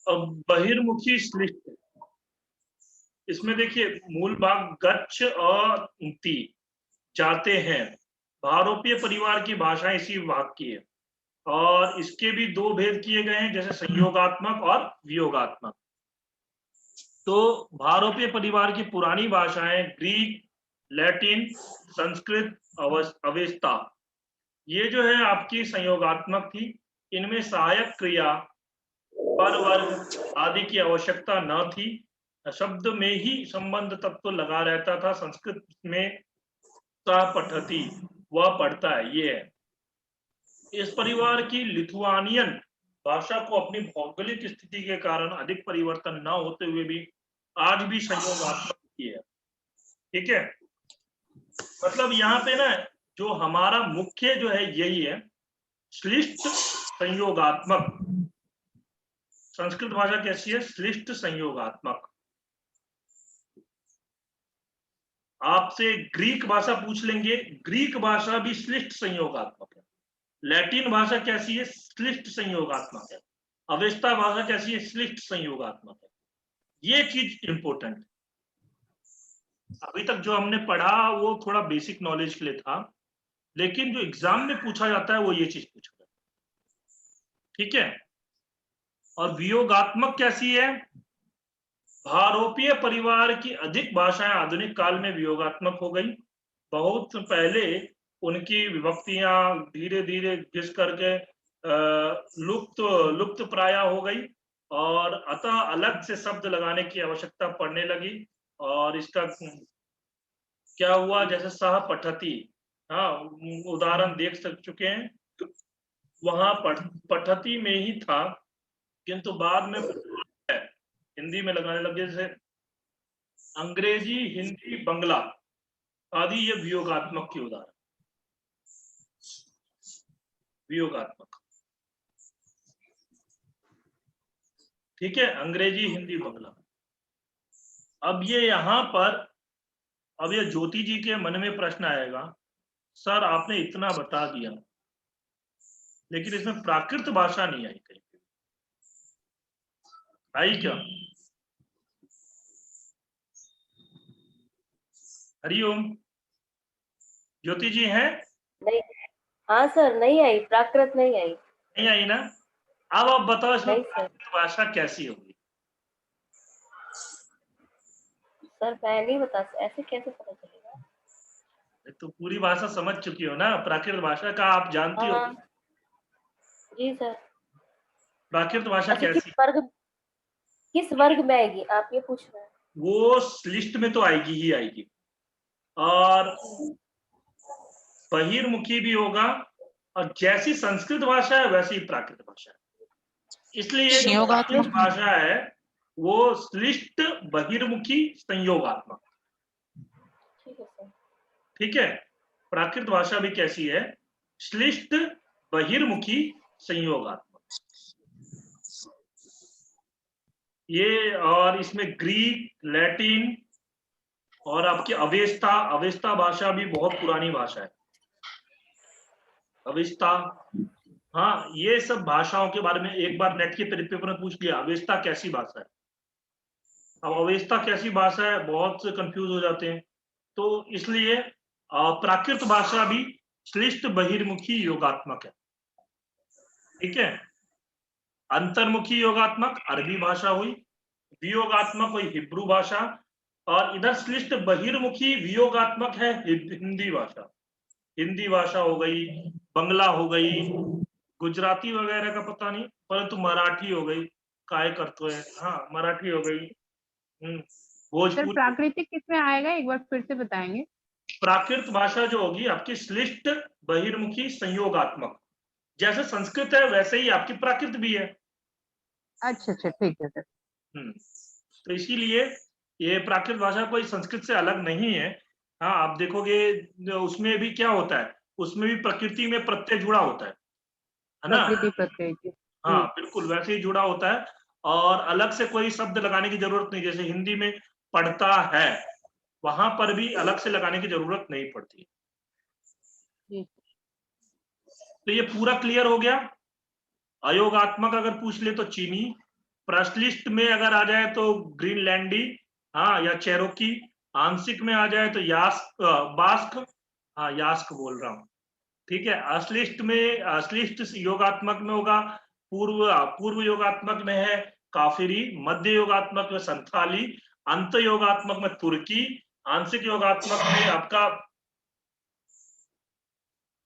अब बहिर्मुखी श्लिष्ट, इसमें देखिए मूल भाग गच्छ और ती, जाते हैं। भारोपीय परिवार की भाषा इसी भाग की है और इसके भी दो भेद किए गए हैं, जैसे संयोगात्मक और वियोगात्मक। तो भारोपीय परिवार की पुरानी भाषाएं ग्रीक, लैटिन, संस्कृत, अवेस्ता, ये जो है आपकी संयोगात्मक थी। इनमें सहायक क्रिया, पर वर्ग आदि की आवश्यकता न थी, शब्द में ही संबंध तत्व लगा रहता था। संस्कृत में सा पठती, वह पढ़ता है, ये है। इस परिवार की लिथुआनियन भाषा को अपनी भौगोलिक स्थिति के कारण अधिक परिवर्तन न होते हुए भी आज भी संयोगात्मक ही है। ठीक है, मतलब यहाँ पे ना जो हमारा मुख्य जो है यही है, श्लिष्ट संयोगात्मक। संस्कृत भाषा कैसी है? श्लिष्ट संयोगात्मक। आपसे ग्रीक भाषा पूछ लेंगे, ग्रीक भाषा भी श्लिष्ट संयोगात्मक है। लैटिन भाषा कैसी है? श्लिष्ट संयोगात्मक है। अवेस्ता भाषा कैसी है? श्लिष्ट संयोगात्मक है। ये चीज इंपॉर्टेंट। अभी तक जो हमने पढ़ा वो थोड़ा बेसिक नॉलेज के लिए था, लेकिन जो एग्जाम में पूछा जाता है वो ये चीज पूछा जाता है। ठीक है, और वियोगात्मक कैसी है? भारोपीय परिवार की अधिक भाषाएं आधुनिक काल में वियोगात्मक हो गई। बहुत पहले उनकी विभक्तियां धीरे धीरे घिस करके लुप्त प्राय हो गई और अतः अलग से शब्द लगाने की आवश्यकता पड़ने लगी। और इसका क्या हुआ? जैसे सह पठती, हाँ, उदाहरण देख चुके हैं। वहां पठती में ही था, किंतु बाद में हिंदी में लगाने लगे। जैसे अंग्रेजी, हिंदी, बंगला आदि ये वियोगात्मक के उदाहरण, वियोगात्मक। ठीक है, अंग्रेजी, हिंदी, बंगला। अब ये यहाँ पर, अब ये ज्योति जी के मन में प्रश्न आएगा, सर आपने इतना बता दिया लेकिन इसमें प्राकृत भाषा नहीं आई, कहीं पे आई क्या? हरिओम, ज्योति जी हैं? नहीं, हाँ सर, नहीं आई, प्राकृत नहीं आई। नहीं आई ना? अब आप बताओ इसमें नहीं सर। प्राकृत भाषा कैसी होगी? सर मैं नहीं बता, ऐसे कैसे पता चलेगा? तो पूरी भाषा समझ चुकी हो ना, प्राकृत भाषा का आप जानती हो। हाँ जी सर। प्राकृत भाषा अच्छा, कैसी? किस वर्ग में आएगी आप ये पूछ रहे हैं? वो लिस्ट में तो आएगी ही आएगी, और बहिर्मुखी भी होगा, और जैसी संस्कृत भाषा है वैसी प्राकृत भाषा है। इसलिए जो प्राकृत भाषा है वो श्लिष्ट बहिर्मुखी संयोगात्मक। ठीक है सर। ठीक है, प्राकृत भाषा भी कैसी है? श्लिष्ट बहिर्मुखी संयोगात्मक। ये, और इसमें ग्रीक, लैटिन और आपकी अवेस्ता, अवेस्ता भाषा भी बहुत पुरानी भाषा है। अवेस्ता, हाँ, ये सब भाषाओं के बारे में एक बार नेट के पेपर में पूछ लिया, अवेस्ता कैसी भाषा है। अब अवेस्ता कैसी भाषा है, बहुत से कंफ्यूज हो जाते हैं। तो इसलिए प्राकृत भाषा भी श्लिष्ट बहिर्मुखी योगात्मक है। ठीक है, अंतर्मुखी योगात्मक अरबी भाषा हुई, वियोगात्मक हुई हिब्रू भाषा, और इधर श्लिष्ट बहिर्मुखी वियोगात्मक है हिंदी भाषा। हिंदी भाषा हो गई, बंगला हो गई, गुजराती वगैरह का पता नहीं, परंतु मराठी हो गई, काय करते हैं, हाँ मराठी हो गई। भोजपुरी। प्राकृतिक किसमें आएगा, एक बार फिर से बताएंगे? प्राकृत भाषा जो होगी आपकी श्लिष्ट बहिर्मुखी संयोगात्मक, जैसे संस्कृत है वैसे ही आपकी प्राकृत भी है। अच्छा अच्छा, ठीक है सर। तो इसीलिए ये प्राकृत भाषा कोई संस्कृत से अलग नहीं है। हाँ, आप देखोगे उसमें भी क्या होता है, उसमें भी प्रकृति में प्रत्यय जुड़ा होता है ना? प्रकृति प्रत्यय। हाँ बिल्कुल वैसे ही जुड़ा होता है, और अलग से कोई शब्द लगाने की जरूरत नहीं। जैसे हिंदी में पढ़ता है, वहां पर भी अलग से लगाने की जरूरत नहीं पड़ती। तो ये पूरा क्लियर हो गया। अयोगात्मक अगर पूछ ले तो चीनी, प्रश्लिष्ट में अगर आ जाए तो ग्रीनलैंडी, हाँ, या चेरोकी। आंशिक में आ जाए तो यास्क, बास्क, हाँ यास्क बोल रहा हूँ, ठीक है। अश्लिष्ट में, अश्लिष्ट योगात्मक में होगा पूर्व योगात्मक में है काफिरी, मध्य योगात्मक में संथाली, अंत योगात्मक में तुर्की, आंशिक योगात्मक में आपका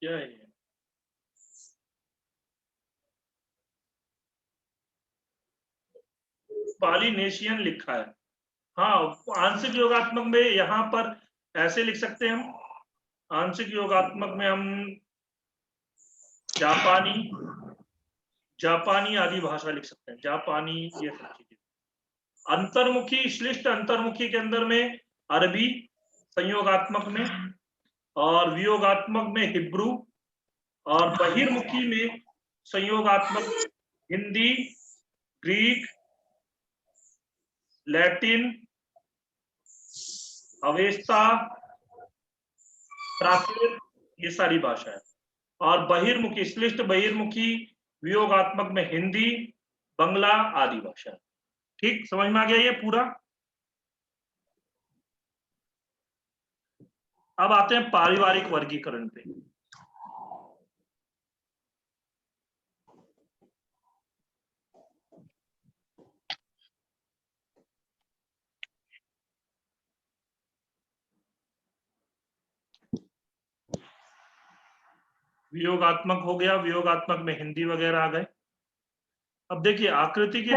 क्या है, पॉलिनेशियन लिखा है। हाँ, आंशिक योगात्मक में यहाँ पर ऐसे लिख सकते हैं हम, आंशिक योगात्मक में हम जापानी आदि भाषा लिख सकते हैं, जापानी, ये सब चीजें। अंतर्मुखी, श्लिष्ट अंतर्मुखी के अंदर में अरबी संयोगात्मक में, और वियोगात्मक में हिब्रू, और बहिर्मुखी में संयोगात्मक हिंदी, ग्रीक, लैटिन, अवेस्ता, प्राकृत, ये सारी भाषा है। और बहिर्मुखी, श्लिष्ट बहिर्मुखी वियोगात्मक में हिंदी, बंगला आदि भाषा है। ठीक, समझ में आ गया ये पूरा। अब आते हैं पारिवारिक वर्गीकरण पे। वियोगात्मक हो गया, वियोगात्मक में हिंदी वगैरह आ गए। अब देखिए आकृति के,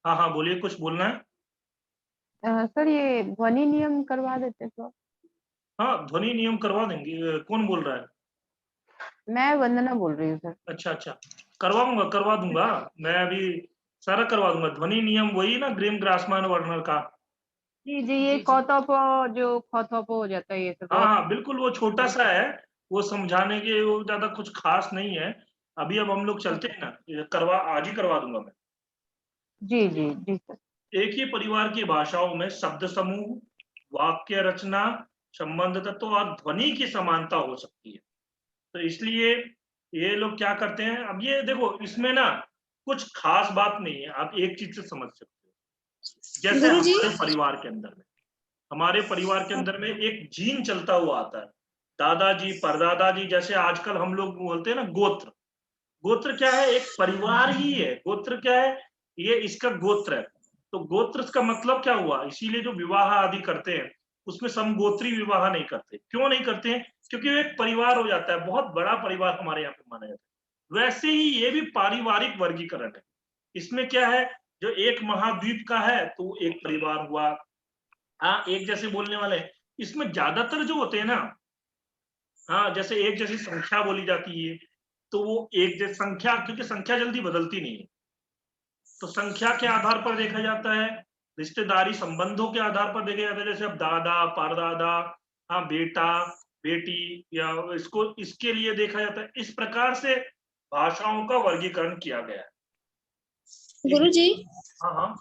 हाँ हाँ बोलिए, कुछ बोलना है। सर ये ध्वनि नियम करवा देते तो। हाँ, ध्वनि नियम करवा देंगे। कौन बोल रहा है? मैं वंदना बोल रही हूँ सर। अच्छा अच्छा, करवा दूंगा मैं अभी, सारा करवा दूंगा। ध्वनि नियम वही ना, ग्रीम ग्रासमान वर्नर का। जी जी, ये कौतोपो जो खौतोपो हो जाता है ये सब। हाँ हाँ बिल्कुल, वो छोटा सा है, वो समझाने के, वो ज्यादा कुछ खास नहीं है अभी। अब हम लोग चलते हैं ना, ये आज ही करवा दूंगा मैं। जी जी जी सर। एक ही परिवार की भाषाओं में शब्द समूह, वाक्य रचना, संबंध तत्व और ध्वनि की समानता हो सकती है। तो इसलिए ये लोग क्या करते हैं, अब ये देखो, इसमें ना कुछ खास बात नहीं है, आप एक चीज से समझ सकते हो। जैसे हमारे परिवार के अंदर में, हमारे परिवार के अंदर में एक जीन चलता हुआ आता है, दादाजी परदादाजी, जैसे आजकल हम लोग बोलते हैं ना गोत्र। गोत्र क्या है? एक परिवार ही है। गोत्र क्या है? ये इसका गोत्र है। तो गोत्र का मतलब क्या हुआ? इसीलिए जो विवाह आदि करते हैं उसमें समगोत्री विवाह नहीं करते। क्यों नहीं करते हैं? क्योंकि वो एक परिवार हो जाता है, बहुत बड़ा परिवार हमारे यहाँ पे माना जाता है। वैसे ही ये भी पारिवारिक वर्गीकरण है। इसमें क्या है, जो एक महाद्वीप का है तो एक परिवार हुआ, हाँ एक जैसे बोलने वाले। इसमें ज्यादातर जो होते हैं ना, हाँ जैसे एक जैसी संख्या बोली जाती है, तो वो एक जैसी संख्या, क्योंकि संख्या जल्दी बदलती नहीं है, तो संख्या के आधार पर देखा जाता है। रिश्तेदारी संबंधों के आधार पर देखा जाता है, जैसे अब दादा परदादा, हाँ बेटा बेटी, या इसको इसके लिए देखा जाता है। इस प्रकार से भाषाओं का वर्गीकरण किया गया है। गुरुजी, हाँ हाँ,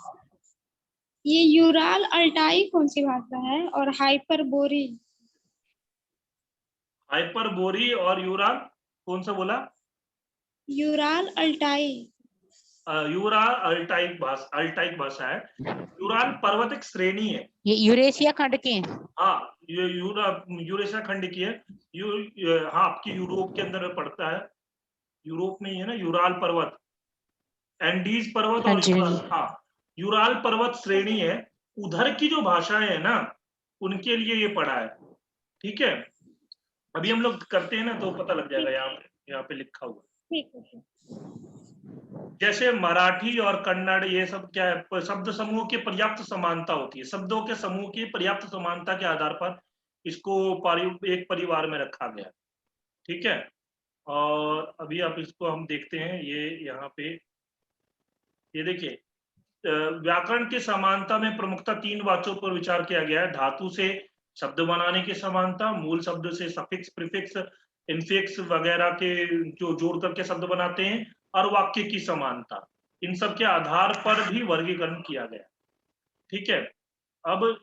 ये यूराल अल्टाई कौन सी भाषा है? और हाइपरबोरी? हाइपरबोरी और यूराल, कौन सा बोला? Ural Altai. यूराल अल्टाइक भाषा है। यूराल पर्वत एक श्रेणी है, ये यूरेशिया खंड की है। हाँ ये यूरेशिया खंड की है। हाँ आपकी यूरोप के अंदर में पड़ता है, यूरोप में ही है ना यूराल पर्वत, एंडीज पर्वत और यूराल, हाँ यूराल पर्वत श्रेणी है। उधर की जो भाषाएं है ना, उनके लिए ये पड़ा है। ठीक है, अभी हम लोग करते हैं ना तो पता लग जाएगा। यहाँ पे लिखा हुआ, ठीक है। जैसे मराठी और कन्नड़, ये सब क्या है, शब्द समूह की पर्याप्त समानता होती है। शब्दों के समूह की पर्याप्त समानता के आधार पर इसको एक परिवार में रखा गया। ठीक है, और अभी आप इसको हम देखते हैं, ये यहाँ पे ये देखिए, व्याकरण की समानता में प्रमुखता 3 बातों पर विचार किया गया है। धातु से शब्द बनाने की समानता, मूल शब्द से सफिक्स प्रीफिक्स इनफिक्स वगैरह के जो जोड़ करके शब्द बनाते हैं, और वाक्य की समानता। इन सब के आधार पर भी वर्गीकरण किया गया। ठीक है, अब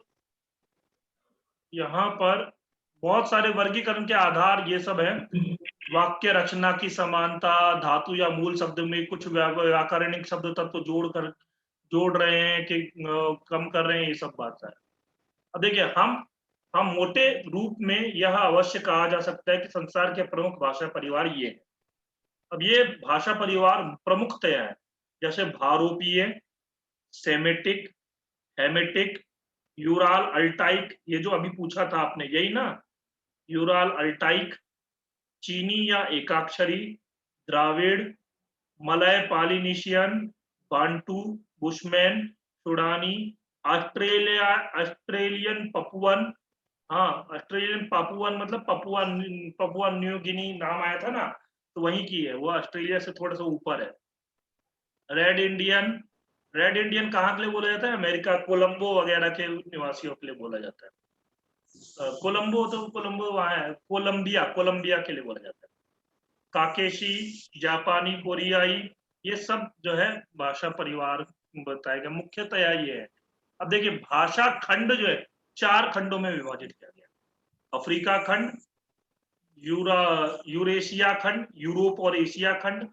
यहाँ पर बहुत सारे वर्गीकरण के आधार ये सब है। वाक्य रचना की समानता, धातु या मूल शब्द में कुछ व्याकरणिक शब्द तत्व जोड़कर जोड़ रहे हैं कि कम कर रहे हैं, ये सब बात है। अब देखिए, हम मोटे रूप में यह अवश्य कहा जा सकता है कि संसार के प्रमुख भाषा परिवार ये हैं। अब ये भाषा परिवार प्रमुखतया है, जैसे भारोपीय, सेमेटिक, हेमेटिक, यूराल अल्टाइक, ये जो अभी पूछा था आपने, यही ना, यूराल अल्टाइक, चीनी या एकाक्षरी, Dravid, Malay Polynesian, Bantu, Bushman, सुडानी, ऑस्ट्रेलियन पपुअन। हाँ, ऑस्ट्रेलियन पापुअन मतलब पपुआ न्यू गिनी नाम आया था ना, तो वहीं की है, वो ऑस्ट्रेलिया से थोड़ा सा ऊपर है। रेड इंडियन कहाँ के लिए बोला जाता है? अमेरिका, कोलंबो वगैरह के निवासियों के लिए बोला जाता है। कोलंबो वहाँ है, कोलंबिया के लिए बोला जाता है। काकेशी, जापानी, कोरियाई, ये सब जो है भाषा परिवार बताएगा, मुख्यतया ये है। अब देखिए, भाषा खंड जो है 4 खंडों में विभाजित किया गया। अफ्रीका खंड, यूरेशिया खंड, यूरोप और एशिया खंड,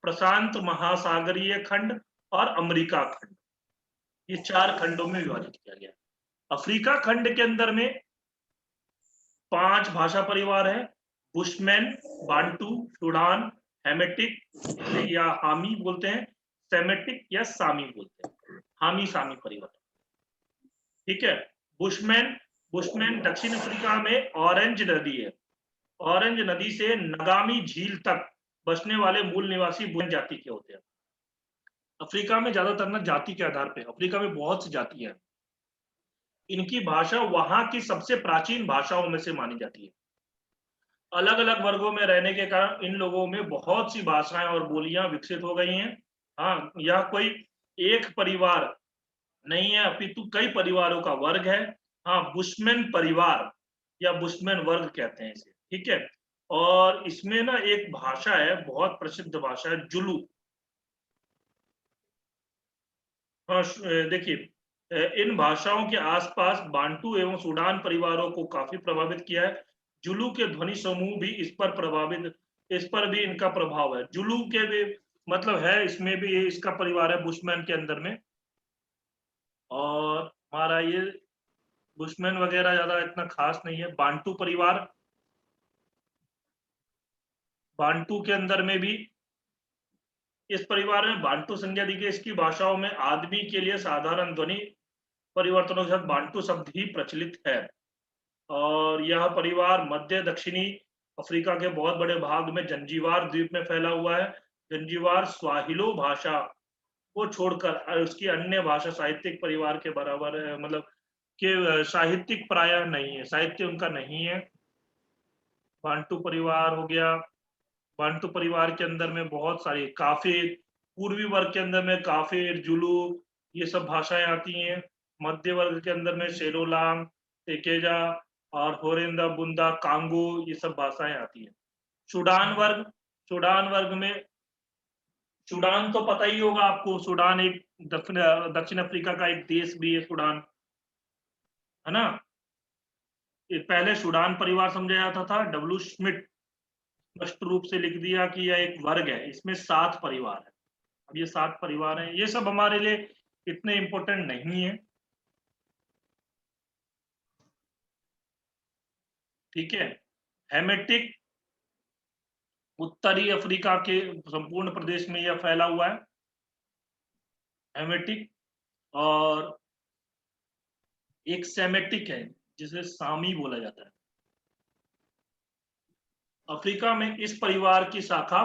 प्रशांत महासागरीय खंड और अमेरिका खंड, ये 4 खंडों में विभाजित किया गया। अफ्रीका खंड के अंदर में 5 भाषा परिवार है, बुशमैन, बांटू, सुडान, हेमेटिक या हामी बोलते हैं, सेमेटिक या सामी बोलते हैं, हामी सामी परिवार। ठीक है। बुशमैन दक्षिण अफ्रीका में ऑरेंज नदी है, ऑरेंज नदी से नगामी झील तक बसने वाले मूल निवासी बुन जाति के होते हैं। अफ्रीका में ज्यादातर ना जाति के आधार पे, अफ्रीका में बहुत सी जातियां हैं, इनकी भाषा वहां की सबसे प्राचीन भाषाओं में से मानी जाती है। अलग अलग वर्गों में रहने के कारण इन लोगों में बहुत सी भाषाएं और बोलियां विकसित हो गई हैं। हाँ, यह कोई एक परिवार नहीं है, अपितु कई परिवारों का वर्ग है। हाँ, बुशमैन परिवार या बुशमैन वर्ग कहते हैं इसे। ठीक है। और इसमें ना एक भाषा है, बहुत प्रसिद्ध भाषा है, जुलू। हाँ, देखिए, इन भाषाओं के आसपास बांटू एवं सूडान परिवारों को काफी प्रभावित किया है। जुलू के ध्वनि समूह भी इस पर भी इनका प्रभाव है। जुलू के भी मतलब है, इसमें भी इसका परिवार है बुशमैन के अंदर में। और हमारा ये बुशमैन वगैरह ज्यादा इतना खास नहीं है। बांटू परिवार, बांटू के अंदर में भी, इस परिवार में बांटू संज्ञा दी गई। इसकी भाषाओं में आदमी के लिए साधारण ध्वनि परिवर्तनों के साथ बांटू शब्द ही प्रचलित है। और यह परिवार मध्य दक्षिणी अफ्रीका के बहुत बड़े भाग में जंजीबार द्वीप में फैला हुआ है। जंजीबार स्वाहिलो भाषा को छोड़कर उसकी अन्य भाषा साहित्यिक परिवार के बराबर है, मतलब कि साहित्यिक प्राय नहीं है, साहित्य उनका नहीं है। बांटू परिवार हो गया। बांटू परिवार के अंदर में बहुत सारी काफिर, पूर्वी वर्ग के अंदर में काफिर, जुलू, ये सब भाषाएं आती हैं। मध्य वर्ग के अंदर में शेरोलांग, टेकेजा और होरेंदा, बुंदा, कांगो, ये सब भाषाएं आती हैं। सूडान वर्ग में, सूडान तो पता ही होगा आपको, सूडान एक दक्षिण अफ्रीका का एक देश भी है सूडान, है ना। ये पहले सूडान परिवार समझा जाता था, डब्ल्यू स्मिथ स्पष्ट रूप से लिख दिया कि यह एक वर्ग है, इसमें 7 परिवार है। अब ये 7 परिवार हैं, ये सब हमारे लिए इतने इंपॉर्टेंट नहीं है। ठीक है। हेमेटिक उत्तरी अफ्रीका के संपूर्ण प्रदेश में यह फैला हुआ है, हेमेटिक। और एक सेमेटिक है जिसे सामी बोला जाता है। अफ्रीका में इस परिवार की शाखा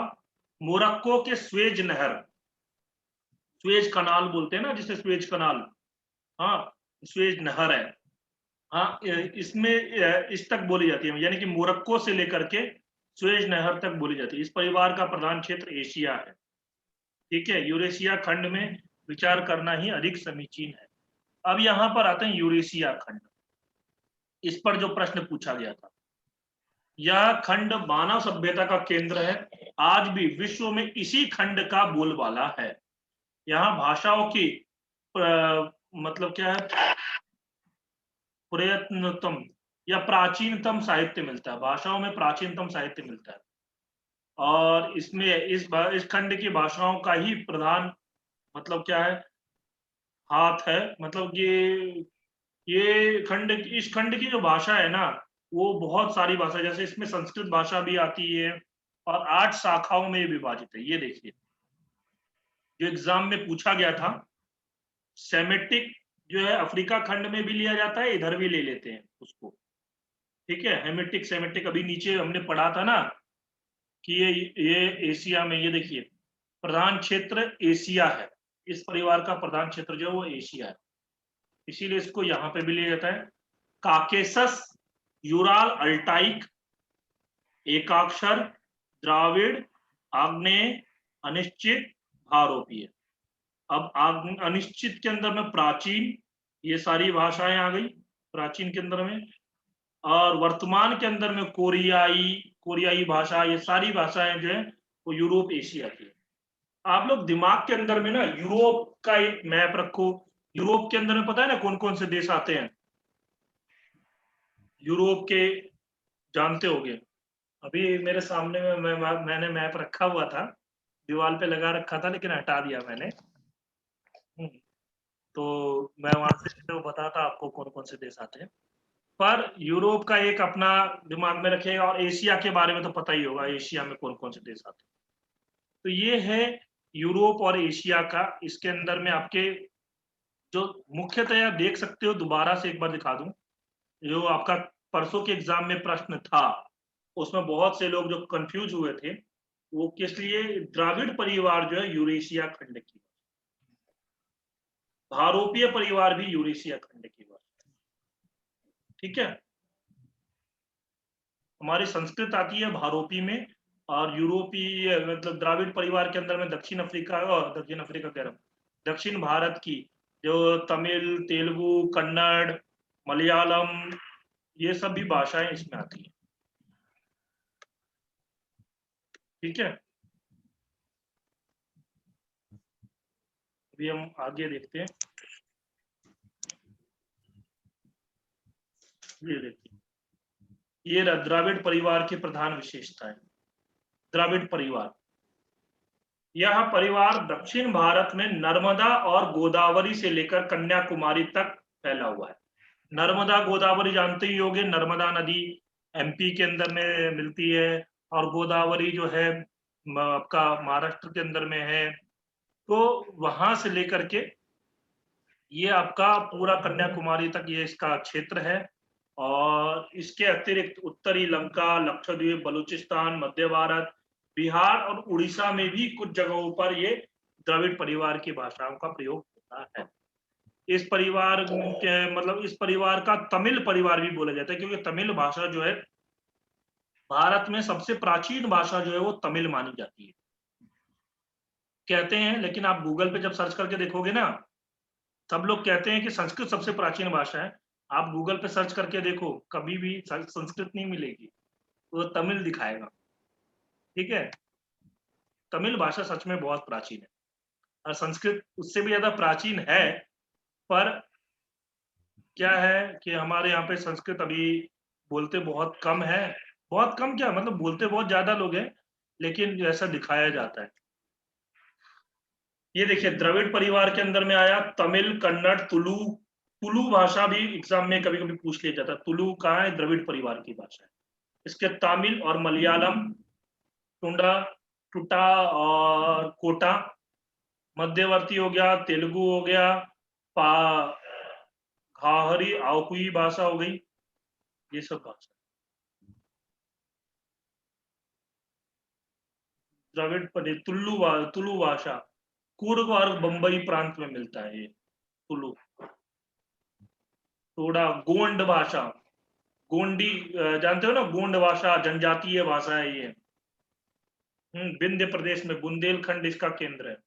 मोरक्को के स्वेज नहर, स्वेज कनाल बोलते हैं ना जिसे, स्वेज कनाल, हाँ, स्वेज नहर है, हाँ, इसमें इस तक बोली जाती है, यानी कि मोरक्को से लेकर के स्वेज नहर तक बोली जाती है। इस परिवार का प्रधान क्षेत्र एशिया है। ठीक है। यूरेशिया खंड में विचार करना ही अधिक समीचीन है। अब यहां पर आते हैं यूरेशिया खंड। इस पर जो प्रश्न पूछा गया था, यह खंड मानव सभ्यता का केंद्र है, आज भी विश्व में इसी खंड का बोलबाला है। यहाँ भाषाओं की मतलब क्या है, प्रयत्नतम या प्राचीनतम साहित्य मिलता है, भाषाओं में प्राचीनतम साहित्य मिलता है। और इसमें इस खंड की भाषाओं का ही प्रधान मतलब क्या है, हाथ है, मतलब ये खंड, इस खंड की जो भाषा है ना वो बहुत सारी भाषा, जैसे इसमें संस्कृत भाषा भी आती है और 8 शाखाओं में विभाजित है। ये देखिए जो एग्जाम में पूछा गया था, सेमेटिक जो है अफ्रीका खंड में भी लिया जाता है, इधर भी ले लेते हैं उसको, ठीक है। हेमेटिक सेमेटिक अभी नीचे हमने पढ़ा था ना कि ये एशिया में, ये देखिए प्रधान क्षेत्र एशिया है, इस परिवार का प्रधान क्षेत्र जो है वो एशिया है, इसीलिए इसको यहां पे भी लिया जाता है। काकेसस, यूराल, अल्टाइक, एकाक्षर, द्राविड़, आग्नेय, अनिश्चित, भारोपीय। अब अनिश्चित के अंदर में प्राचीन, ये सारी भाषाएं आ गई प्राचीन के अंदर में, और वर्तमान के अंदर में कोरियाई भाषा, ये सारी भाषाएं जो है वो यूरोप एशिया की है। आप लोग दिमाग के अंदर में ना यूरोप का एक मैप रखो। यूरोप के अंदर में पता है ना कौन कौन से देश आते हैं यूरोप के, जानते होगे। अभी मेरे सामने में मैंने मैप रखा हुआ था, दीवार पे लगा रखा था लेकिन हटा दिया मैंने। तो मैं वहां से तो बताता आपको कौन कौन से देश आते हैं। पर यूरोप का एक अपना दिमाग में रखिएगा, और एशिया के बारे में तो पता ही होगा एशिया में कौन कौन से देश आते हैं। तो ये है यूरोप और एशिया का। इसके अंदर में आपके जो मुख्यतया देख सकते हो, दोबारा से एक बार दिखा दूं, जो आपका परसों के एग्जाम में प्रश्न था उसमें बहुत से लोग जो कंफ्यूज हुए थे, वो किस लिए, द्राविड़ परिवार जो है यूरेशिया खंड की, भारोपीय परिवार भी यूरेशिया खंड की बात, ठीक है। हमारी संस्कृत आती है भारोपी में, और यूरोपीय मतलब द्राविड़ परिवार के अंदर में दक्षिण अफ्रीका कह रहा हूँ, दक्षिण भारत की जो तमिल, तेलुगु, कन्नड़, मलयालम, ये सब भी भाषाएं इसमें आती है, ठीक है। अभी हम आगे देखते हैं। ये देखिए, ये द्राविड़ परिवार की प्रधान विशेषताएं। द्राविड़ परिवार, यह परिवार दक्षिण भारत में नर्मदा और गोदावरी से लेकर कन्याकुमारी तक फैला हुआ है। नर्मदा गोदावरी जानते ही होंगे, नर्मदा नदी एमपी के अंदर में मिलती है, और गोदावरी जो है आपका महाराष्ट्र के अंदर में है। तो वहां से लेकर के ये आपका पूरा कन्याकुमारी तक ये इसका क्षेत्र है, और इसके अतिरिक्त उत्तरी लंका, लक्षद्वीप, बलूचिस्तान, मध्य भारत, बिहार और उड़ीसा में भी कुछ जगहों पर ये द्रविड़ परिवार की भाषाओं का प्रयोग होता है। इस परिवार के मतलब इस परिवार का तमिल परिवार भी बोला जाता है, क्योंकि तमिल भाषा जो है भारत में सबसे प्राचीन भाषा जो है वो तमिल मानी जाती है, कहते हैं। लेकिन आप गूगल पे जब सर्च करके देखोगे ना, सब लोग कहते हैं कि संस्कृत सबसे प्राचीन भाषा है। आप गूगल पे सर्च करके देखो, कभी भी संस्कृत नहीं मिलेगी, वो तमिल दिखाएगा, ठीक है। तमिल भाषा सच में बहुत प्राचीन है, और संस्कृत उससे भी ज्यादा प्राचीन है। पर क्या है कि हमारे यहाँ पे संस्कृत अभी बोलते बहुत कम है, बहुत कम क्या मतलब बोलते बहुत ज्यादा लोग हैं, लेकिन ऐसा दिखाया जाता है। ये देखिए द्रविड़ परिवार के अंदर में आया तमिल, कन्नड़, तुलु। तुलु भाषा भी एग्जाम में कभी कभी पूछ लिया जाता है। तुलु कहाँ है, द्रविड़ परिवार की भाषा है। इसके तमिल और मलयालम, टुंडा, टुटा और कोटा। मध्यवर्ती हो गया तेलुगु, हो गया घाहरी आउकुई भाषा हो गई, ये सब भाषा। द्रविड़ तुलु भाषा कुर्ग और बंबई प्रांत में मिलता है ये तुलु। थोड़ा गोंड भाषा, गोंडी जानते हो ना, गोंड भाषा जनजातीय भाषा है ये। विंध्य प्रदेश में बुंदेलखंड इसका केंद्र है।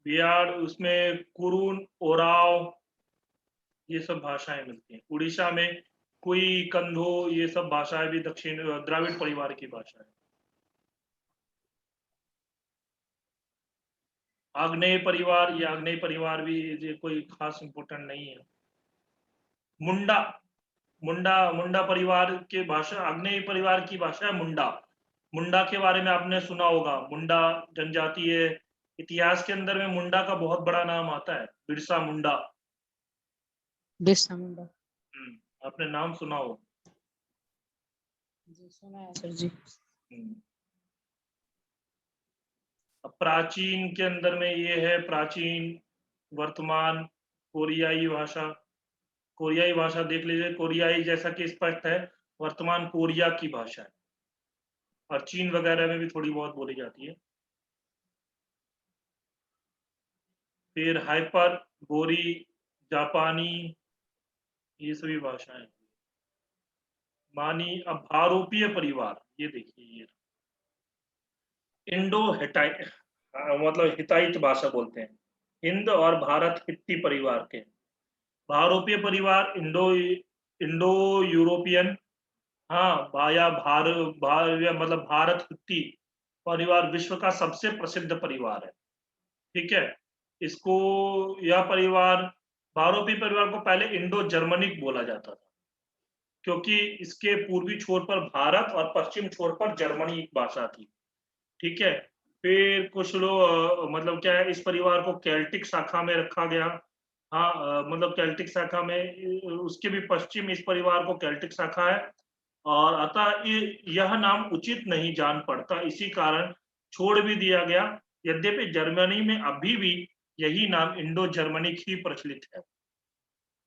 बिहार उसमें कुरुन, ओराव, ये सब भाषाएं मिलती हैं। उड़ीसा में कुई, कंधो, ये सब भाषाएं भी दक्षिण द्राविड़ परिवार की भाषा है। आग्नेय परिवार, ये आग्नेय परिवार भी ये कोई खास इंपोर्टेंट नहीं है। मुंडा, मुंडा परिवार की भाषा, आग्नेय परिवार की भाषा है मुंडा। मुंडा के बारे में आपने सुना होगा, मुंडा जनजाति है। इतिहास के अंदर में मुंडा का बहुत बड़ा नाम आता है, बिरसा मुंडा। बिरसा मुंडा। आपने नाम सुना हो? जी सुना है सर जी। अब प्राचीन के अंदर में ये है, प्राचीन, वर्तमान, कोरियाई भाषा। कोरियाई भाषा देख लीजिए, कोरियाई जैसा कि स्पष्ट है, वर्तमान कोरिया की भाषा है, और चीन वगैरह में भी थोड़ी बहुत बोली जाती है। फिर हाइपर बोरी, जापानी, ये सभी भाषाएं। मानी अब भारोपीय परिवार, ये देखिए, ये इंडो हिटाइट, मतलब हिताइत भाषा बोलते हैं, हिंद और भारत हित्ती परिवार के। भारोपीय परिवार इंडो इंडो यूरोपियन, हाँ, मतलब भारत हित्ती परिवार विश्व का सबसे प्रसिद्ध परिवार है। ठीक है, इसको, यह परिवार, भारोपीय परिवार को पहले इंडो जर्मनिक बोला जाता था, क्योंकि इसके पूर्वी छोर पर भारत और पश्चिम छोर पर जर्मनी एक भाषा थी। ठीक है, फिर कुछ लोग, मतलब क्या है, इस परिवार को केल्टिक शाखा में रखा गया। हाँ, मतलब केल्टिक शाखा में, उसके भी पश्चिम इस परिवार को केल्टिक शाखा है, और अतः यह नाम उचित नहीं जान पड़ता, इसी कारण छोड़ भी दिया गया। यद्यपि जर्मनी में अभी भी यही नाम इंडो जर्मनिक ही प्रचलित है।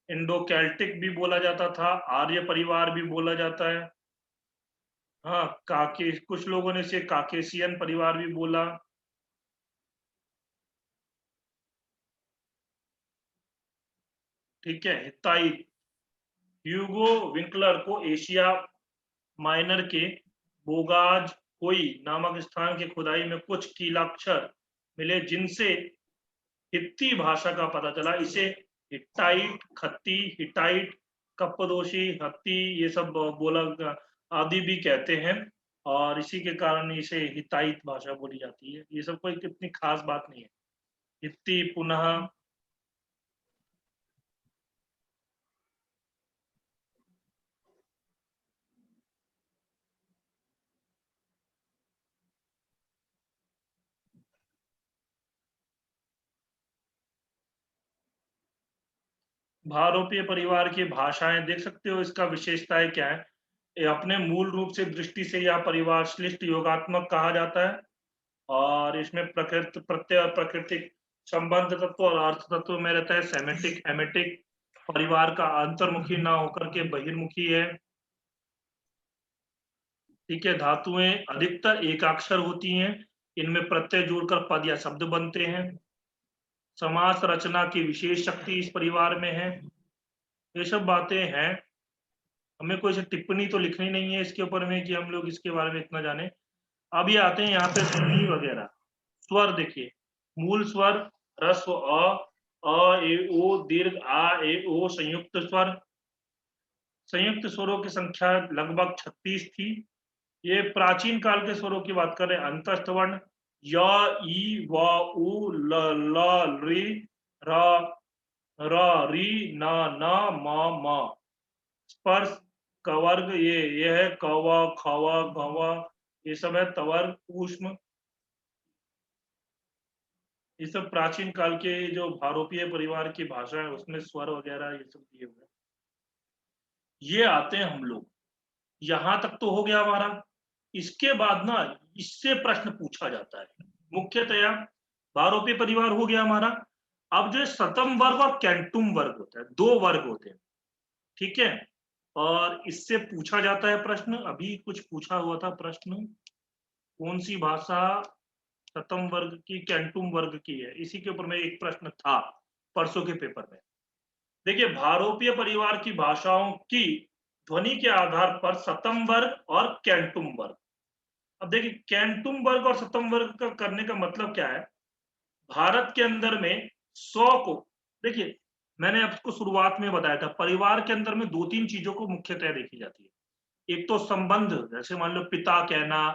इंडो केल्टिक भी बोला जाता था, आर्य परिवार भी बोला जाता है। हाँ, कुछ लोगों ने इसे काकेशियन परिवार भी बोला। ठीक है, हित्ताइत, ह्यूगो विंकलर को एशिया माइनर के बोगाज कोई नामक स्थान की खुदाई में कुछ कीलाक्षर मिले, जिनसे हित्ती भाषा का पता चला। इसे हिट्टाइट, खत्ती, हिटाइट, कप्पदोशी, हत्ती, ये सब बोला आदि भी कहते हैं, और इसी के कारण इसे हिताइत भाषा बोली जाती है। ये सब कोई कितनी खास बात नहीं है। हित्ती, पुनः भारोपीय परिवार की भाषाएं देख सकते हो, इसका विशेषताएं क्या है। ये अपने मूल रूप से दृष्टि से यह परिवार श्लिष्ट योगात्मक कहा जाता है, और इसमें प्रकृति, प्रत्यय और प्राकृतिक संबंध तत्व और अर्थ तत्व में रहता है। सेमेटिक, एमेटिक, परिवार का अंतर्मुखी ना होकर के बहिर्मुखी है। ठीक है, धातुएं अधिकतर एकाक्षर होती हैं, इनमें प्रत्यय जोड़कर पद या शब्द बनते हैं। समास रचना की विशेष शक्ति इस परिवार में है। ये सब बातें हैं, हमें कोई सी टिप्पणी तो लिखनी नहीं है इसके ऊपर में कि हम लोग इसके बारे में इतना जाने। अब ये आते हैं यहाँ पे ध्वनि वगैरह। स्वर देखिए, मूल स्वर ह्रस्व अ ए ओ, दीर्घ आ ए ओ, संयुक्त स्वर। संयुक्त स्वरों की संख्या लगभग 36 थी। ये प्राचीन काल के स्वरों की बात कर रहे हैं। अंतस्थ वर्ण य, ई, व, उ, ल, री, र, री, न, म, म। स्पर्श कवर्ग, ये है कव, खव, घव, ये सब है तवर्ग, ऊष्म। ये सब प्राचीन काल के जो भारोपीय परिवार की भाषा है उसमें स्वर वगैरह ये सब दिए हुए। ये आते हैं हम लोग, यहां तक तो हो गया हमारा। इसके बाद ना इससे प्रश्न पूछा जाता है, मुख्यतया भारोपीय परिवार हो गया हमारा। अब जो सतम वर्ग और कैंटुम वर्ग होता है, दो वर्ग होते हैं। ठीक है, और इससे पूछा जाता है प्रश्न। अभी कुछ पूछा हुआ था प्रश्न, कौन सी भाषा सतम वर्ग की, कैंटुम वर्ग की है, इसी के ऊपर में एक प्रश्न था परसों के पेपर में। देखिए, भारोपीय परिवार की भाषाओं की ध्वनि के आधार पर सतम वर्ग और कैंटुम वर्ग। अब देखिए, कैंटुम वर्ग और सतम वर्ग का करने का मतलब क्या है। भारत के अंदर में 100 को, देखिए मैंने आपको शुरुआत में बताया था, परिवार के अंदर में 2-3 चीजों को मुख्यतः देखी जाती है। एक तो संबंध, जैसे मान लो पिता कहना,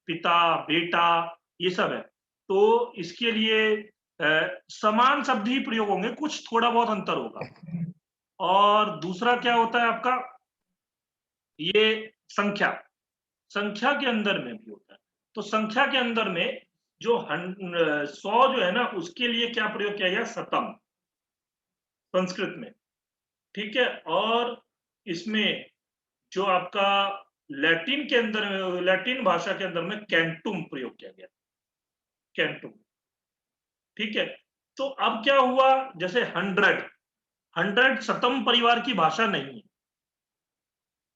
पिता, बेटा, ये सब है, तो इसके लिए समान शब्द ही प्रयोग होंगे, कुछ थोड़ा बहुत अंतर होगा। और दूसरा क्या होता है आपका, ये संख्या, संख्या के अंदर में भी होता है। तो संख्या के अंदर में जो 100 जो है ना, उसके लिए क्या प्रयोग किया गया? शतम, संस्कृत में, ठीक है। और इसमें जो आपका लैटिन के अंदर में, लैटिन भाषा के अंदर में कैंटुम प्रयोग किया गया, कैंटुम, ठीक है। तो अब क्या हुआ, जैसे 100 शतम परिवार की भाषा नहीं है,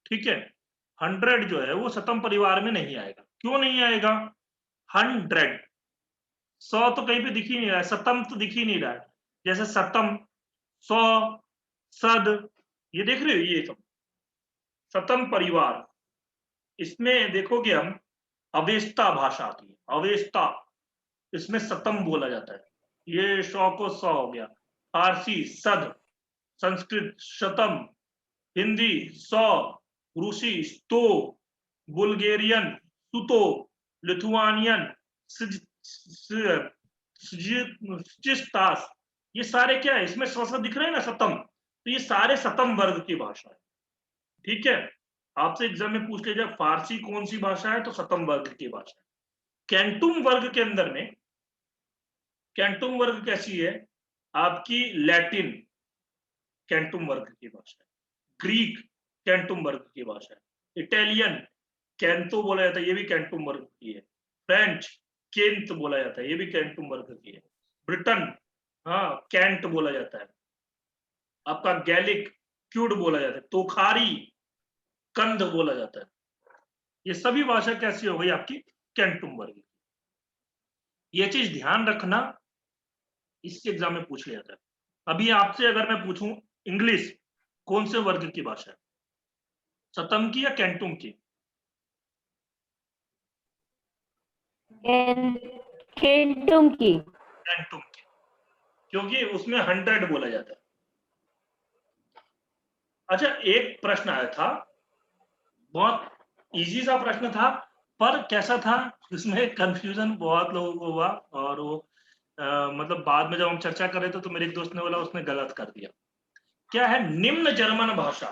ठीक है। 100 जो है वो शतम परिवार में नहीं आएगा। क्यों नहीं आएगा? 100, 100 तो कहीं पे दिख ही नहीं रहा है, शतम तो दिख ही नहीं रहा है। जैसे शतम, 100, सद, ये देख रहे हो, ये सब शतम परिवार। इसमें देखोगे हम, अवेस्ता भाषा आती है, अवेस्ता, इसमें शतम बोला जाता है। ये 100 को 100 हो गया। फारसी सद, संस्कृत शतम, हिंदी 100, रूसी स्तो, बुल्गेरियन सुतो, लिथुआनियन सिजिस्तास, ये सारे क्या है, इसमें स्व दिख रहे हैं ना, शतम, तो ये सारे शतम वर्ग की भाषा है, ठीक है। आपसे एग्जाम में पूछ लिया जाए फारसी कौन सी भाषा है, तो शतम वर्ग की भाषा है। कैंटुम वर्ग के अंदर में, कैंटुम वर्ग कैसी है आपकी? लैटिन कैंटुम वर्ग की भाषा है, ग्रीक कैंटुम वर्ग की भाषा है, इटालियन कैंतो बोला जाता है, ये भी कैंटुम वर्ग की है, फ्रेंच केंत बोला जाता है, ये भी कैंटुम वर्ग की है, ब्रिटन हाँ कैंट बोला जाता है, आपका गैलिक क्यूड बोला जाता है, तोखारी कंद बोला जाता है। ये सभी भाषा कैसी हो गई आपकी? कैंटुम वर्ग की। ये चीज ध्यान रखना, इसके एग्जाम में पूछ लिया जाता है। अभी आपसे अगर मैं पूछूं इंग्लिश कौन से वर्ग की भाषा है, शतम की या कैंटुम की? कैंटुम की। कैंटुम की, क्योंकि उसमें 100 बोला जाता है। अच्छा, एक प्रश्न आया था, बहुत इजी सा प्रश्न था, पर कैसा था, इसमें कंफ्यूजन बहुत लोगों को हुआ, और वो मतलब बाद में जब हम चर्चा कर रहे थे तो मेरे एक दोस्त ने बोला उसने गलत कर दिया। क्या है, निम्न जर्मन भाषा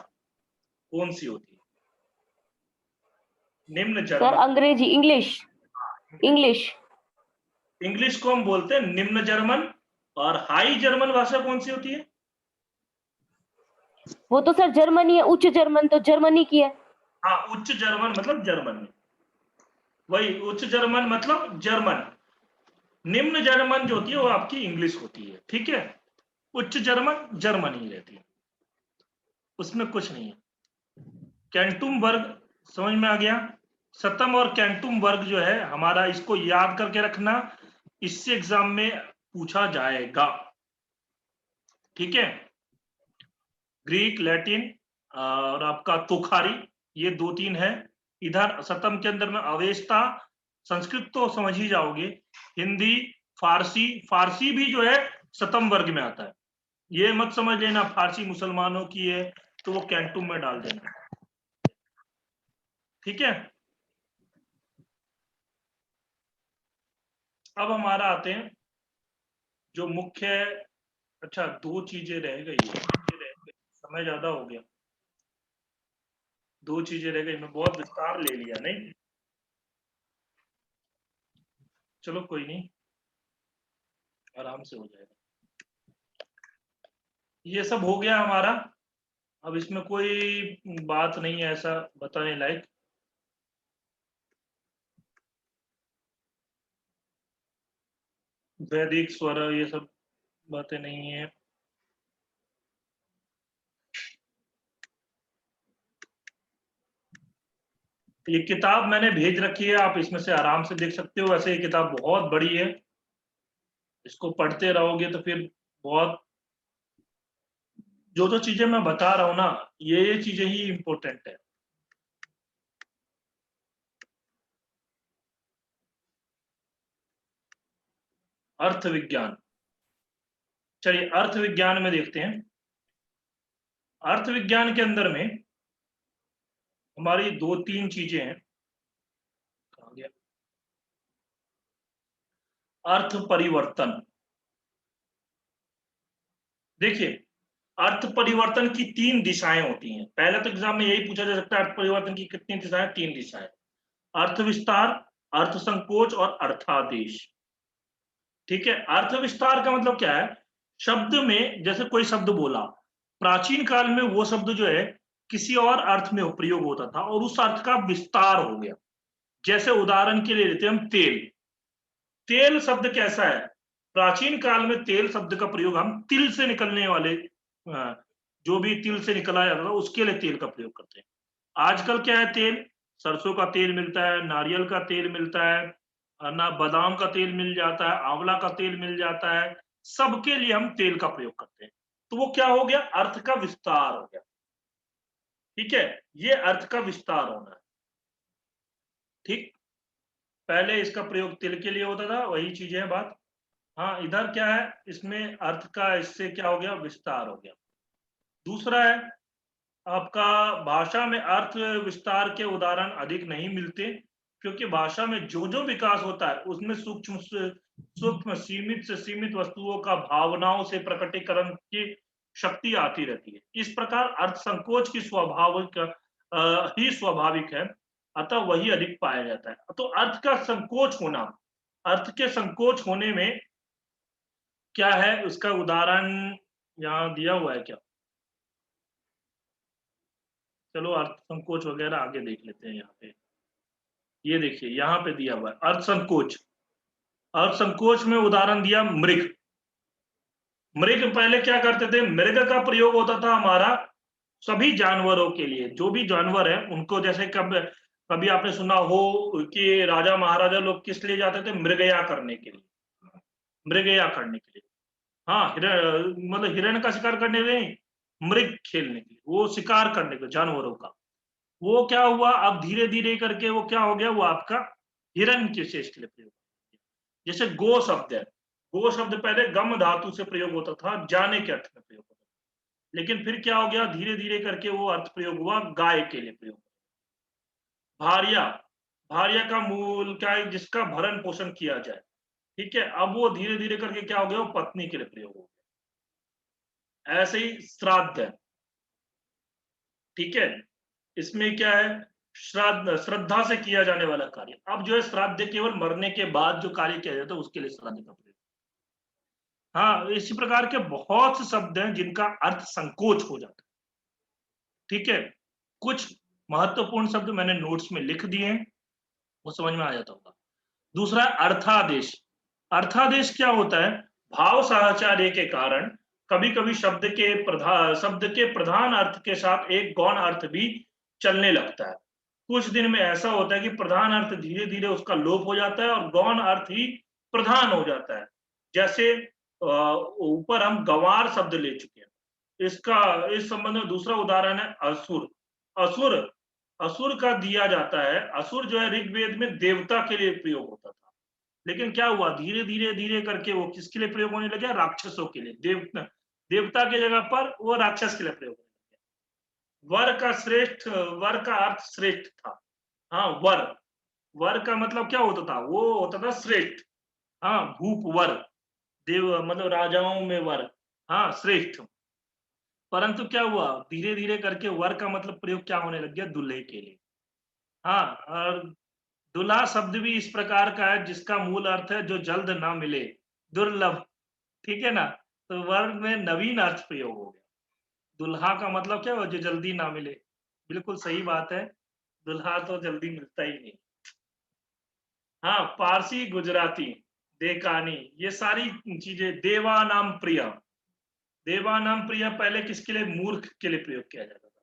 कौन सी होती है? निम्न सर जर्मन, अंग्रेजी, इंग्लिश, इंग्लिश। इंग्लिश को हम बोलते हैं निम्न जर्मन। और हाई जर्मन भाषा कौन सी होती है? वो तो सर जर्मनी है, उच्च जर्मन तो जर्मनी की है। हाँ, उच्च जर्मन मतलब जर्मन में, वही उच्च जर्मन मतलब जर्मन। निम्न जर्मन जो होती है वो आपकी इंग्लिश होती है, ठीक है। उच्च जर्मन जर्मन ही रहती है, उसमें कुछ नहीं है। कैंटुम वर्ग समझ में आ गया? शतम और कैंटुम वर्ग जो है हमारा, इसको याद करके रखना, इससे एग्जाम में पूछा जाएगा, ठीक है। ग्रीक, लैटिन और आपका तोखारी, ये 2-3 है। इधर शतम के अंदर में अवेस्ता, संस्कृत तो समझ ही जाओगे, हिंदी, फारसी, फारसी भी जो है शतम वर्ग में आता है। ये मत समझ लेना फारसी मुसलमानों की है तो वो कैंटुम में डाल देना, ठीक है। अब हमारा आते हैं जो मुख्य, अच्छा 2 चीजें रह गई है, समय ज्यादा हो गया, 2 चीजें रह गई, मैं बहुत विस्तार ले लिया नहीं, चलो कोई नहीं, आराम से हो जाएगा। ये सब हो गया हमारा, अब इसमें कोई बात नहीं है ऐसा बताने लायक। वैदिक स्वर ये सब बातें नहीं है। ये किताब मैंने भेज रखी है, आप इसमें से आराम से देख सकते हो। वैसे ये किताब बहुत बड़ी है, इसको पढ़ते रहोगे तो फिर बहुत, जो जो चीजें मैं बता रहा हूं ना, ये चीजें ही इंपॉर्टेंट है। अर्थ विज्ञान, चलिए अर्थ विज्ञान में देखते हैं। अर्थ विज्ञान के अंदर में हमारी 2-3 चीजें हैं। कहाँ गया? अर्थ परिवर्तन, देखिए अर्थ परिवर्तन की 3 दिशाएं होती हैं। पहले तो एग्जाम में यही पूछा जा सकता है, अर्थ परिवर्तन की कितनी दिशाएं? 3 दिशाएं। अर्थ विस्तार, अर्थ संकोच और अर्थादेश। ठीक है, अर्थ विस्तार का मतलब क्या है? शब्द में जैसे कोई शब्द बोला, प्राचीन काल में वो शब्द जो है किसी और अर्थ में प्रयोग होता था और उस अर्थ का विस्तार हो गया। जैसे उदाहरण के लिए लेते हैं हम तेल। तेल शब्द कैसा है? प्राचीन काल में तेल शब्द का प्रयोग हम तिल से निकलने वाले जो भी तिल से निकला जाता था उसके लिए तेल का प्रयोग करते हैं। आजकल क्या है? तेल, सरसों का तेल मिलता है, नारियल का तेल मिलता है, ना बादाम का तेल मिल जाता है, आंवला का तेल मिल जाता है, सबके लिए हम तेल का प्रयोग करते हैं। तो वो क्या हो गया? अर्थ का विस्तार हो गया। ठीक है, ये अर्थ का विस्तार होना है। ठीक, पहले इसका प्रयोग तिल के लिए होता था, वही चीजें है बात। हाँ, इधर क्या है? इसमें अर्थ का इससे क्या हो गया? विस्तार हो गया। दूसरा है आपका, भाषा में अर्थ विस्तार के उदाहरण अधिक नहीं मिलते, क्योंकि भाषा में जो जो विकास होता है उसमें सूक्ष्म सीमित से सीमित वस्तुओं का भावनाओं से प्रकटीकरण की शक्ति आती रहती है। इस प्रकार अर्थ संकोच की ही स्वाभाविक है, अतः वही अधिक पाया जाता है। तो अर्थ का संकोच होना, अर्थ के संकोच होने में क्या है उसका उदाहरण यहाँ दिया हुआ है क्या? चलो अर्थ संकोच वगैरह आगे देख लेते हैं। यहाँ पे ये देखिए, यहाँ पे दिया हुआ है अर्थ संकोच। अर्थ संकोच में उदाहरण दिया मृग। मृग पहले क्या करते थे? मृग का प्रयोग होता था हमारा सभी जानवरों के लिए, जो भी जानवर है उनको, जैसे कभी आपने सुना हो कि राजा महाराजा लोग किस लिए जाते थे? मृगया करने के लिए, मृगया करने के लिए। हाँ, मतलब हिरण का शिकार करने के लिए, मृग खेलने के लिए, वो शिकार करने के जानवरों का। वो क्या हुआ? अब धीरे धीरे करके वो क्या हो गया? वो आपका हिरण के शेष के लिए प्रयोग। जैसे गो शब्द है, गो शब्द पहले गम धातु से प्रयोग होता था, जाने के अर्थ में प्रयोग होता था, लेकिन फिर क्या हो गया? धीरे धीरे करके वो अर्थ प्रयोग हुआ गाय के लिए प्रयोग। भार्या, भार्या का मूल क्या है? जिसका भरण पोषण किया जाए। ठीक है, अब वो धीरे धीरे करके क्या हो गया? वो पत्नी के लिए प्रयोग हो गया। ऐसे ही श्राद्ध है। ठीक है, इसमें क्या है? श्रद्धा से किया जाने वाला कार्य। अब जो है श्राद्ध केवल मरने के बाद जो कार्य किया जाता है उसके लिए श्राद्ध का प्रयोग। हाँ, इसी प्रकार के बहुत से शब्द हैं जिनका अर्थ संकोच हो जाता है। ठीक है, कुछ महत्वपूर्ण शब्द मैंने नोट्स में लिख दिए हैं, वो समझ में आ जाता होगा। दूसरा अर्थादेश। अर्थादेश क्या होता है? भाव साहचर्य के कारण कभी कभी शब्द के प्रधान अर्थ के साथ एक गौण अर्थ भी चलने लगता है। कुछ दिन में ऐसा होता है कि प्रधान अर्थ धीरे धीरे उसका लोप हो जाता है और गौण अर्थ ही प्रधान हो जाता है। जैसे ऊपर हम गंवार शब्द ले चुके हैं। इस संबंध में दूसरा उदाहरण है असुर। असुर, असुर का दिया जाता है। असुर जो है ऋग्वेद में देवता के लिए प्रयोग होता था, लेकिन क्या हुआ? धीरे धीरे धीरे करके वो किसके लिए प्रयोग होने लगे? राक्षसों के लिए। देवता की जगह पर वो राक्षस के लिए प्रयोग होने लगे। वर का अर्थ श्रेष्ठ था। हाँ, वर का मतलब क्या होता था? वो होता था श्रेष्ठ। हाँ, भूप वर, देव मतलब राजाओं में वर। हाँ, श्रेष्ठ। परंतु क्या हुआ? धीरे धीरे करके वर का मतलब प्रयोग क्या होने लग गया? दूल्हे के लिए। हाँ, और दुल्हा शब्द भी इस प्रकार का है जिसका मूल अर्थ है जो जल्द ना मिले, दुर्लभ। ठीक है ना? तो वर में नवीन अर्थ प्रयोग हो गया। दुल्हा का मतलब क्या हुआ? जो जल्दी ना मिले। बिल्कुल सही बात है, दुल्हा तो जल्दी मिलता ही नहीं। हाँ, पारसी, गुजराती, देकानी, ये सारी चीजें। देवानाम प्रिय, देवानाम प्रिय पहले किसके लिए? मूर्ख के लिए प्रयोग किया जाता था।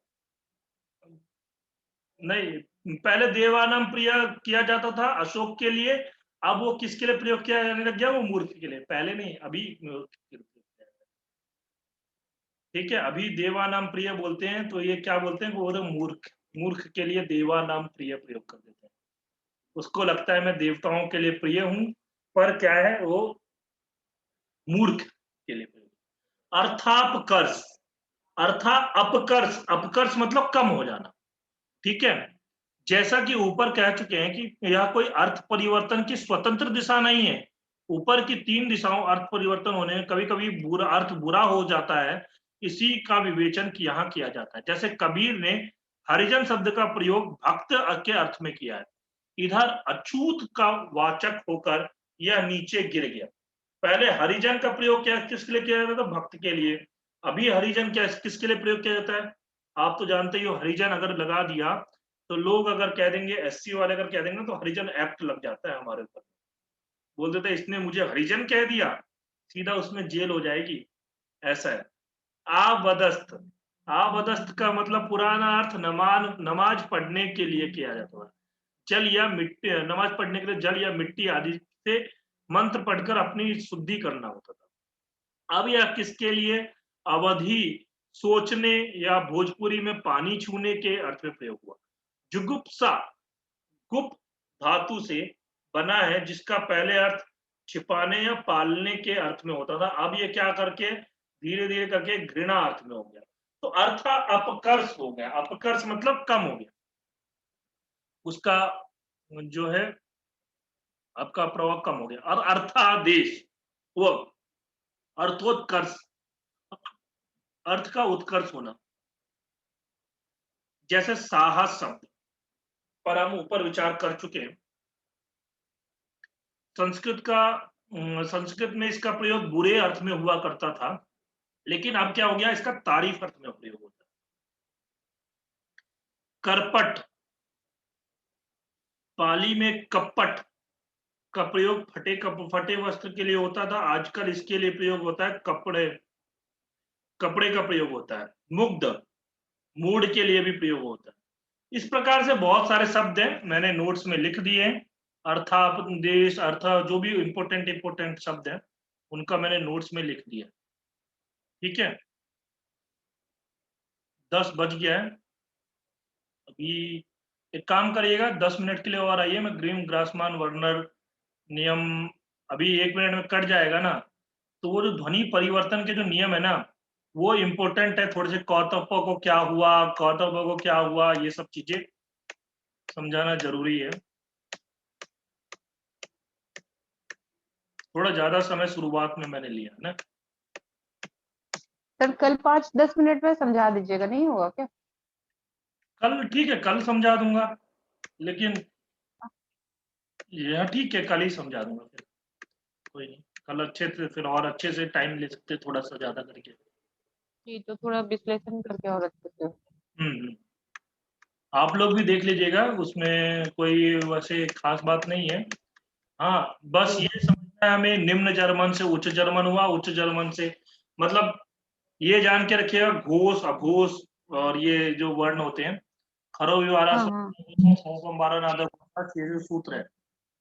नहीं, पहले देवानाम प्रिय किया जाता था अशोक के लिए, अब वो किसके लिए प्रयोग किया जाने लग गया? वो मूर्ख के लिए। पहले नहीं, अभी। ठीक है, अभी देवानाम प्रिय बोलते हैं तो ये क्या बोलते हैं? वो मूर्ख, मूर्ख के लिए देवानाम प्रिय प्रयोग कर देते हैं। उसको लगता है मैं देवताओं के लिए प्रिय हूं, पर क्या है? वो मूर्ख के लिए प्रयोग। अर्थापकर्ष, अपकर्ष, अपकर्ष मतलब कम हो जाना। ठीक है, जैसा कि ऊपर कह चुके हैं कि यह कोई अर्थ परिवर्तन की स्वतंत्र दिशा नहीं है। ऊपर की 3 दिशाओं अर्थ परिवर्तन होने में कभी कभी अर्थ बुरा हो जाता है, इसी का विवेचन यहाँ किया जाता है। जैसे कबीर ने हरिजन शब्द का प्रयोग भक्त के अर्थ में किया है। इधर अछूत का वाचक होकर यह नीचे गिर गया। पहले हरिजन का प्रयोग क्या किसके लिए किया जाता था? भक्त के लिए। अभी हरिजन क्या किसके लिए प्रयोग किया जाता है? आप तो जानते ही हो, हरिजन अगर लगा दिया तो लोग अगर कह देंगे, एससी वाले अगर कह देंगे तो हरिजन एक्ट लग जाता है हमारे ऊपर। बोल देते हैं इसने मुझे हरिजन कह दिया, सीधा उसमें जेल हो जाएगी, ऐसा है। आबदस्त, आबदस्त का मतलब पुराना अर्थ नमाज पढ़ने के लिए किया जाता है। जल या मिट्टी, नमाज पढ़ने के लिए जल या मिट्टी आदि से मंत्र पढ़कर अपनी शुद्धि करना होता था। अब यह किसके लिए? अवधि, सोचने या भोजपुरी में पानी छूने के अर्थ में प्रयोग हुआ। जुगुप्सा, गुप धातु से बना है जिसका पहले अर्थ छिपाने या पालने के अर्थ में होता था। अब ये क्या करके धीरे धीरे करके घृणा अर्थ में हो गया। तो अर्थ अपकर्ष हो गया। अपकर्ष मतलब कम हो गया, उसका जो है आपका प्रभाव कम हो गया। और अर्थादेश, वो अर्थोत्कर्ष, अर्थ का उत्कर्ष होना। जैसे साहस शब्द पर हम ऊपर विचार कर चुके हैं। संस्कृत में इसका प्रयोग बुरे अर्थ में हुआ करता था, लेकिन अब क्या हो गया, इसका तारीफ अर्थ में प्रयोग होता है। करपट, पाली में कपट का प्रयोग फटे वस्त्र के लिए होता था। आजकल इसके लिए प्रयोग होता है कपड़े का प्रयोग होता है। मुग्ध, मूड के लिए भी प्रयोग होता है। इस प्रकार से बहुत सारे शब्द हैं, मैंने नोट्स में लिख दिए हैं। अर्थापदेश, अर्थ, जो भी इंपोर्टेंट शब्द हैं उनका मैंने नोट्स में लिख दिया। ठीक है, 10 बज गया है। अभी एक काम करिएगा, 10 मिनट के लिए और आइए। मैं ग्रीम ग्रासमान वर्नर नियम, अभी 1 मिनट में कट जाएगा ना, तो वो जो ध्वनि परिवर्तन के जो नियम है ना, वो इम्पोर्टेंट है थोड़े से। कौतुक को क्या हुआ, कौतुक को क्या हुआ, ये सब चीजें समझाना जरूरी है। थोड़ा ज्यादा समय शुरुआत में मैंने लिया ना। सर कल 5-10 मिनट में समझा दीजिएगा, नहीं होगा क्या? कल ठीक है, कल समझा दूंगा, लेकिन यह ठीक है, कल ही समझा दूंगा। फिर कोई नहीं, कल अच्छे से, फिर और अच्छे से टाइम ले सकते, थोड़ा सा ज्यादा करके। जी, तो थोड़ा विश्लेषण करके और अच्छे से। हम्म। आप लोग भी देख लीजिएगा, उसमें कोई वैसे खास बात नहीं है। हाँ, बस ये समझना है हमें, निम्न जर्मन से उच्च जर्मन हुआ, उच्च जर्मन से मतलब ये जान के रखिएगा, घोष, अघोष और ये जो वर्ण होते हैं, खरो विवारा हाँ, ये जो सूत्र है,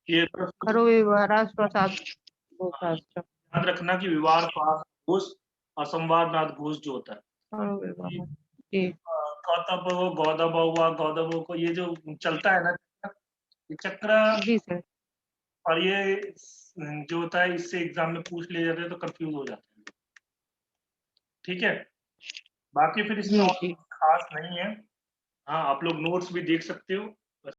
ये खरो विवारा स्वशास्त्र शास्त्र, याद रखना कि विवार घोष और संवादनाद घोष जो होता है। खरो विवारा। जी, कौतब हो, गौदब हुआ, गौदब को ये जो चलता है ना, ये चक्र, जी सर। और ये जो होता है इससे एग्जाम में पूछ ले जाते हैं तो कंफ्यूज हो जाते हैं। ठीक है, बाकी फिर इसमें जी और जी। खास नहीं है। हाँ, आप लोग नोट्स भी देख सकते हो।